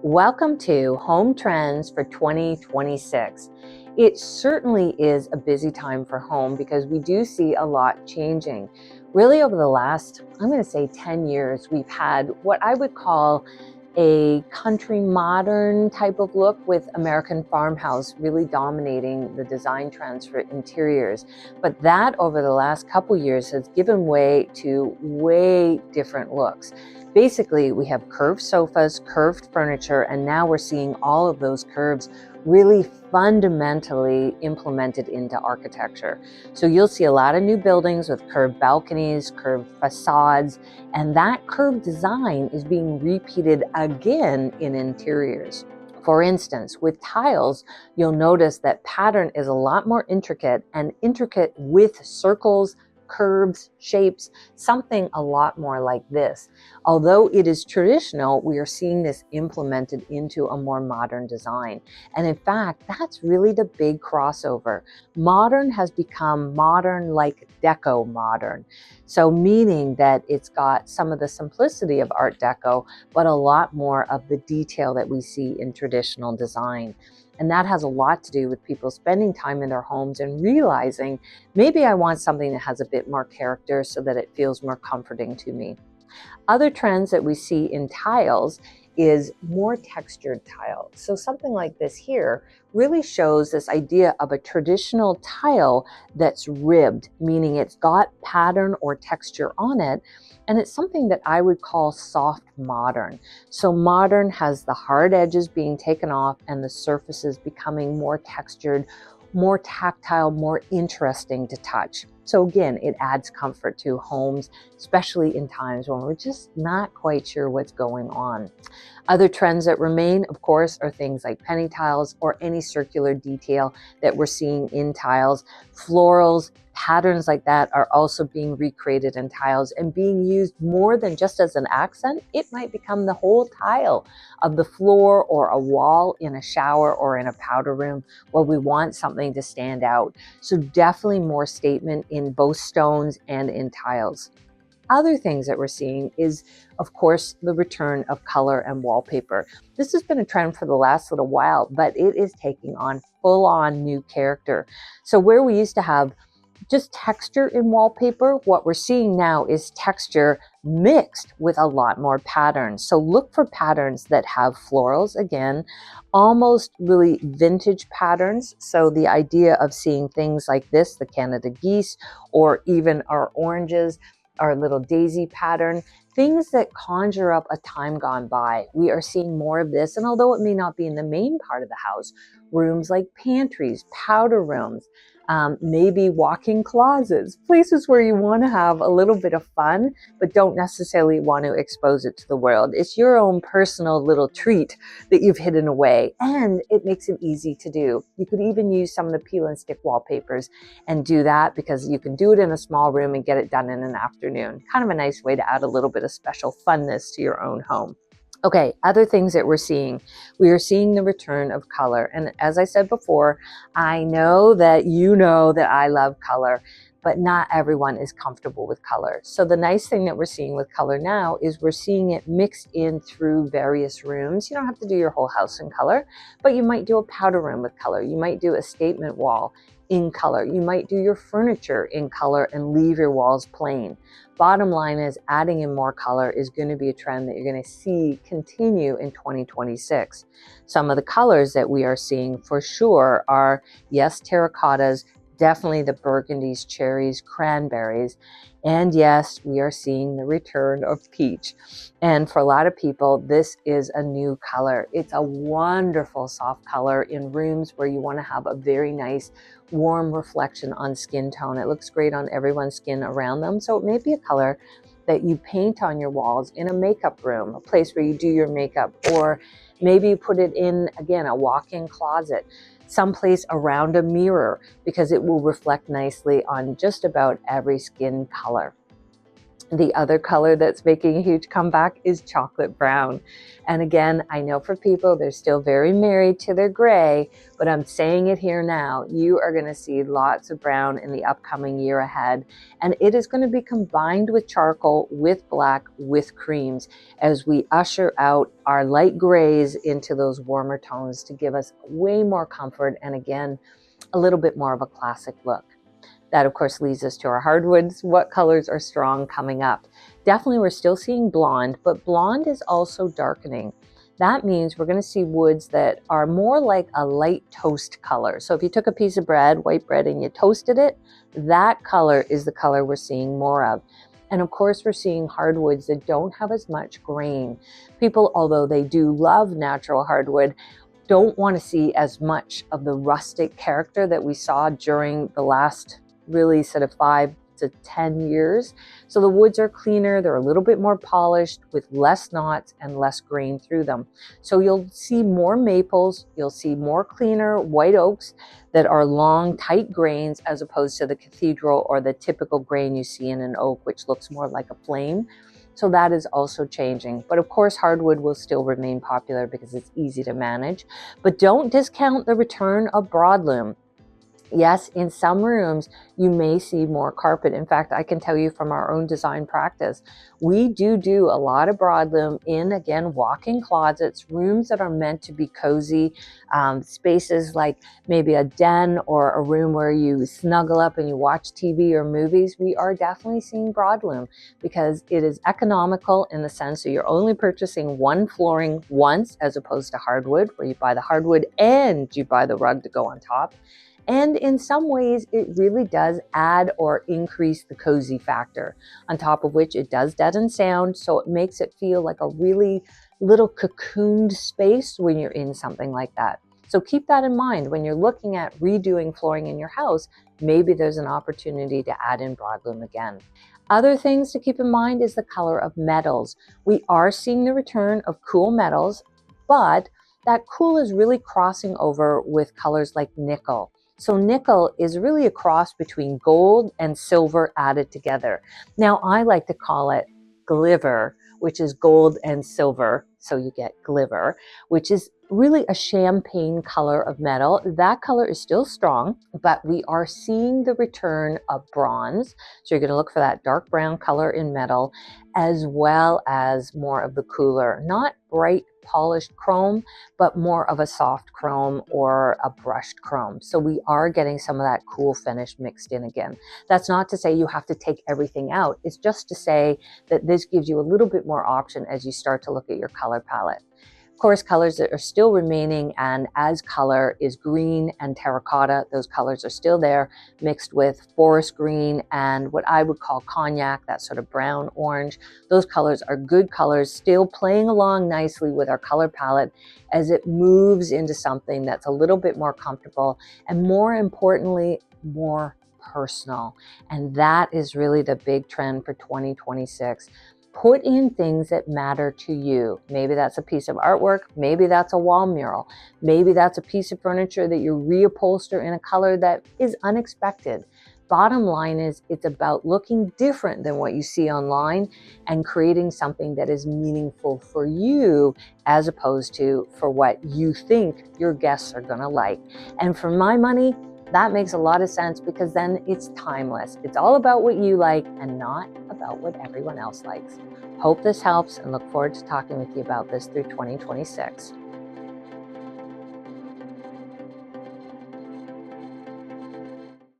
Welcome to Home Trends for 2026. It certainly is a busy time for home because we do see a lot changing. Really over the last, I'm going to say 10 years, we've had what I would call a country modern type of look with American farmhouse really dominating the design trends for interiors. But that over the last couple years has given way to way different looks. Basically, we have curved sofas, curved furniture, and now we're seeing all of those curves really fundamentally implemented into architecture. So you'll see a lot of new buildings with curved balconies, curved facades, and that curved design is being repeated again in interiors. For instance, with tiles, you'll notice that pattern is a lot more intricate and intricate with circles, curves, shapes, something a lot more like this. Although it is traditional, we are seeing this implemented into a more modern design. And in fact, that's really the big crossover. Modern has become modern like Deco modern. So meaning that it's got some of the simplicity of Art Deco, but a lot more of the detail that we see in traditional design. And that has a lot to do with people spending time in their homes and realizing maybe I want something that has a bit more character so that it feels more comforting to me. Other trends that we see in tiles is more textured tile. So something like this here really shows this idea of a traditional tile that's ribbed, meaning it's got pattern or texture on it. And it's something that I would call soft modern. So modern has the hard edges being taken off and the surfaces becoming more textured, more tactile, more interesting to touch. So again, it adds comfort to homes, especially in times when we're just not quite sure what's going on. Other trends that remain, of course, are things like penny tiles or any circular detail that we're seeing in tiles. Florals, patterns like that are also being recreated in tiles and being used more than just as an accent. It might become the whole tile of the floor or a wall in a shower or in a powder room where we want something to stand out. So definitely more statement in both stones and in tiles. Other things that we're seeing is, of course, the return of color and wallpaper. This has been a trend for the last little while, but it is taking on full-on new character. So where we used to have just texture in wallpaper, what we're seeing now is texture mixed with a lot more patterns. So look for patterns that have florals, again, almost really vintage patterns. So the idea of seeing things like this, the Canada geese, or even our oranges, our little daisy pattern, things that conjure up a time gone by. We are seeing more of this, and although it may not be in the main part of the house, rooms like pantries, powder rooms, maybe walk-in closets, places where you want to have a little bit of fun, but don't necessarily want to expose it to the world. It's your own personal little treat that you've hidden away, and it makes it easy to do. You could even use some of the peel and stick wallpapers and do that because you can do it in a small room and get it done in an afternoon. Kind of a nice way to add a little bit of special funness to your own home. Okay, other things that we're seeing. We are seeing the return of color. And as I said before, I know that you know that I love color, but not everyone is comfortable with color. So the nice thing that we're seeing with color now is we're seeing it mixed in through various rooms. You don't have to do your whole house in color, but you might do a powder room with color. You might do a statement wall in color. You might do your furniture in color and leave your walls plain. Bottom line is adding in more color is going to be a trend that you're going to see continue in 2026. Some of the colors that we are seeing for sure are, yes, terracottas, definitely the burgundies, cherries, cranberries, and yes, we are seeing the return of peach. And for a lot of people, this is a new color. It's a wonderful soft color in rooms where you want to have a very nice warm reflection on skin tone. It looks great on everyone's skin around them. So it may be a color that you paint on your walls in a makeup room, a place where you do your makeup, or maybe you put it in, again, a walk-in closet, someplace around a mirror, because it will reflect nicely on just about every skin color. The other color that's making a huge comeback is chocolate brown. And again, I know for people, they're still very married to their gray, but I'm saying it here now. You are going to see lots of brown in the upcoming year ahead. And it is going to be combined with charcoal, with black, with creams as we usher out our light grays into those warmer tones to give us way more comfort and again, a little bit more of a classic look. That, of course, leads us to our hardwoods. What colors are strong coming up? Definitely, we're still seeing blonde, but blonde is also darkening. That means we're going to see woods that are more like a light toast color. So if you took a piece of bread, white bread, and you toasted it, that color is the color we're seeing more of. And of course, we're seeing hardwoods that don't have as much grain. People, although they do love natural hardwood, don't want to see as much of the rustic character that we saw during the last really sort of 5 to 10 years. So the woods are cleaner, they're a little bit more polished with less knots and less grain through them. So you'll see more maples, you'll see more cleaner white oaks that are long, tight grains as opposed to the cathedral or the typical grain you see in an oak, which looks more like a flame. So that is also changing. But of course, hardwood will still remain popular because it's easy to manage. But don't discount the return of broadloom. Yes, in some rooms, you may see more carpet. In fact, I can tell you from our own design practice, we do a lot of broadloom in, again, walk-in closets, rooms that are meant to be cozy, spaces like maybe a den or a room where you snuggle up and you watch TV or movies. We are definitely seeing broadloom because it is economical in the sense that you're only purchasing one flooring once as opposed to hardwood, where you buy the hardwood and you buy the rug to go on top. And in some ways, it really does add or increase the cozy factor, on top of which it does deaden sound, so it makes it feel like a really little cocooned space when you're in something like that. So keep that in mind when you're looking at redoing flooring in your house. Maybe there's an opportunity to add in broadloom again. Other things to keep in mind is the color of metals. We are seeing the return of cool metals, but that cool is really crossing over with colors like nickel. So nickel is really a cross between gold and silver added together. Now, I like to call it gliver, which is gold and silver. So you get gliver, which is really a champagne color of metal. That color is still strong, but we are seeing the return of bronze. So you're going to look for that dark brown color in metal, as well as more of the cooler, not bright polished chrome, but more of a soft chrome or a brushed chrome. So we are getting some of that cool finish mixed in again. That's not to say you have to take everything out. It's just to say that this gives you a little bit more option as you start to look at your color palette. Of course, colors that are still remaining and as color is green and terracotta. Those colors are still there, mixed with forest green and what I would call cognac, that sort of brown orange. Those colors are good colors, still playing along nicely with our color palette as it moves into something that's a little bit more comfortable and, more importantly, more personal. And that is really the big trend for 2026. Put in things that matter to you. Maybe that's a piece of artwork. Maybe that's a wall mural. Maybe that's a piece of furniture that you reupholster in a color that is unexpected. Bottom line is, it's about looking different than what you see online and creating something that is meaningful for you as opposed to for what you think your guests are going to like. And for my money, that makes a lot of sense because then it's timeless. It's all about what you like and not about what everyone else likes. Hope this helps and look forward to talking with you about this through 2026.